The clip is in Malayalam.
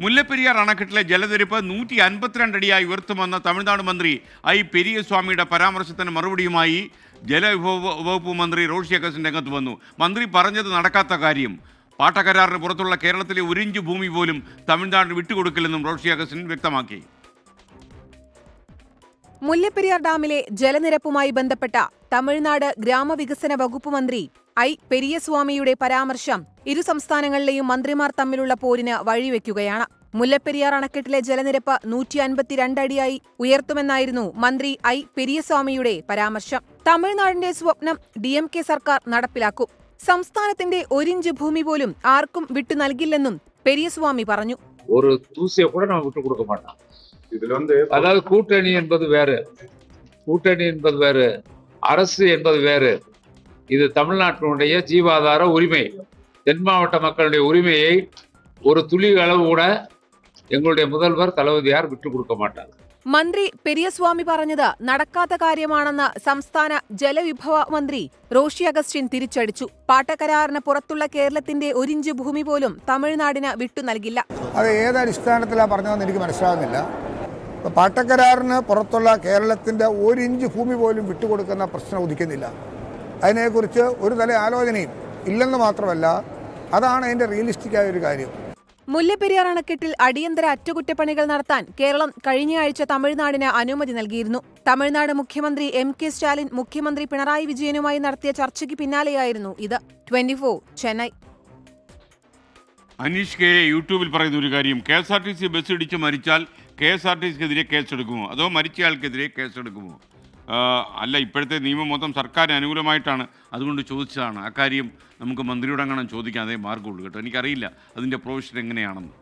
മുല്ലപ്പെരിയാർ അണക്കെട്ടിലെ ജലനിരപ്പ് 152 അടിയായി ഉയർത്തുമെന്ന തമിഴ്നാട് മന്ത്രി ഐ പെരിയസ്വാമിയുടെ പരാമർശത്തിന് മറുപടിയുമായി ജലവിഭവ വകുപ്പ് മന്ത്രി റോഷി അഗസ്റ്റിൻ രംഗത്ത് വന്നു. മന്ത്രി പറഞ്ഞത് നടക്കാത്ത കാര്യം. പാട്ടക്കരാറിന് പുറത്തുള്ള കേരളത്തിലെ ഒരു ഇഞ്ച് ഭൂമി പോലും തമിഴ്നാടിന് വിട്ടുകൊടുക്കില്ലെന്നും റോഷി അഗസ്റ്റിൻ വ്യക്തമാക്കി. മുല്ലപ്പെരിയാർ ഡാമിലെ ജലനിരപ്പുമായി ബന്ധപ്പെട്ട തമിഴ്നാട് ഗ്രാമവികസന വകുപ്പ് മന്ത്രി ഐ പെരിയസ്വാമിയുടെ പരാമർശം ഇരു സംസ്ഥാനങ്ങളിലെയും മന്ത്രിമാർ തമ്മിലുള്ള പോരിന് വഴിവെക്കുകയാണ്. മുല്ലപ്പെരിയാർ അണക്കെട്ടിലെ ജലനിരപ്പ് 152 അടിയായി ഉയർത്തുമെന്നായിരുന്നു മന്ത്രി ഐ പെരിയസ്വാമിയുടെ പരാമർശം. തമിഴ്നാടിന്റെ സ്വപ്നം DMK സർക്കാർ നടപ്പിലാക്കും. സംസ്ഥാനത്തിന്റെ ഒരിഞ്ച് ഭൂമി പോലും ആർക്കും വിട്ടു നൽകില്ലെന്നും പെരിയസ്വാമി പറഞ്ഞു. ஒரு தூசியை கூட நம்ம விட்டு கொடுக்க மாட்டோம். அதாவது கூட்டணி என்பது வேறு, அரசு என்பது வேறு. இது தமிழ்நாட்டினுடைய ஜீவாதார உரிமை. தென் மாவட்ட மக்களுடைய உரிமையை ஒரு துளி அளவு கூட எங்களுடைய முதல்வர் தளபதியார் விட்டுக் கொடுக்க மாட்டார். മന്ത്രി പെരിയസ്വാമി പറഞ്ഞത് നടക്കാത്ത കാര്യമാണെന്ന് സംസ്ഥാന ജലവിഭവ മന്ത്രി റോഷി അഗസ്റ്റിൻ തിരിച്ചടിച്ചു. പാട്ടക്കരാറിന് പുറത്തുള്ള കേരളത്തിന്റെ ഒരിഞ്ച് ഭൂമി പോലും തമിഴ്നാടിന് വിട്ടു നൽകില്ല. അത് ഏതടിസ്ഥാനത്തിലാണ് പറഞ്ഞതെന്ന് എനിക്ക് മനസ്സിലാകുന്നില്ല. പാട്ടക്കരാറിന് പുറത്തുള്ള കേരളത്തിന്റെ ഒരിഞ്ച് ഭൂമി പോലും വിട്ടുകൊടുക്കുന്ന പ്രശ്നം ഉദിക്കുന്നില്ല. അതിനെക്കുറിച്ച് ഒരു തല ആലോചനയും ഇല്ലെന്ന് മാത്രമല്ല, അതാണ് അതിന്റെ റിയലിസ്റ്റിക് ആയ ഒരു കാര്യം. മുല്ലപ്പെരിയാർ അണക്കെട്ടിൽ അടിയന്തര അറ്റകുറ്റപ്പണികൾ നടത്താൻ കേരളം കഴിഞ്ഞയാഴ്ച തമിഴ്നാടിന് അനുമതി നൽകിയിരുന്നു. തമിഴ്നാട് മുഖ്യമന്ത്രി MK സ്റ്റാലിൻ മുഖ്യമന്ത്രി പിണറായി വിജയനുമായി നടത്തിയ ചർച്ചയ്ക്ക് പിന്നാലെയായിരുന്നു ഇത്. 24 ചെന്നൈ. അനീഷ് കെ യൂട്യൂബിൽ പറയുന്ന ഒരു കാര്യം, KSRTC ബസ് ഇടിച്ച് മരിച്ചാൽ KSRTCക്കെതിരെ കേസെടുക്കുമോ അതോ മരിച്ചയാൾക്കെതിരെ കേസെടുക്കുമോ? അല്ല, ഇപ്പോഴത്തെ നിയമം മൊത്തം സർക്കാരിന് അനുകൂലമായിട്ടാണ്, അതുകൊണ്ട് ചോദിച്ചതാണ്. അക്കാര്യം നമുക്ക് മന്ത്രിയോട് അങ്ങനെ ചോദിക്കാൻ അതേ മാർഗമുള്ളൂ കേട്ടോ. എനിക്കറിയില്ല അതിൻ്റെ പ്രൊവിഷൻ എങ്ങനെയാണെന്ന്.